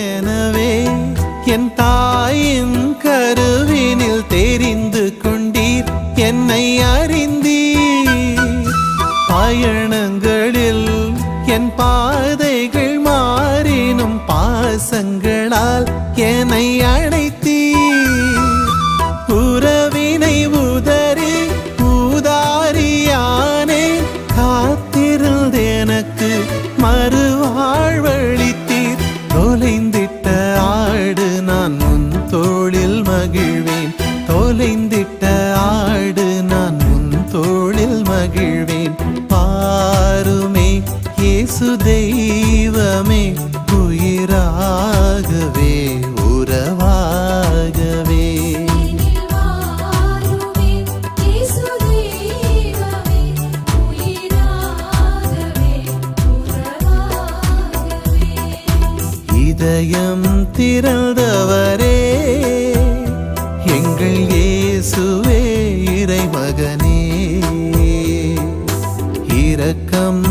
எனவே என் தாயின் கருவினில் தெரிந்து கொண்டீர், என்னை அறிந்தீர். பயணங்களில் என் பாதைகள் மாறினும் பாசங்களால் என்னை அழைத்தீர். உறவினை உதறி ஊதாரியானே காத்திருந்த எனக்கு மறுவாழ்வளித்தீர். தொலைந்திட்ட ஆடு நான் உன் தோளில் மகிழ்வேன், தொலைந்திட்ட ஆடு நான் உன் தோளில் மகிழ்வேன். பாருமே இயேசு தெய்வமே, உயிராகவே உறவாகவே. இதயம் திறந்தவரே எங்கள் இயேசுவே இறைமகனே, இரக்கம்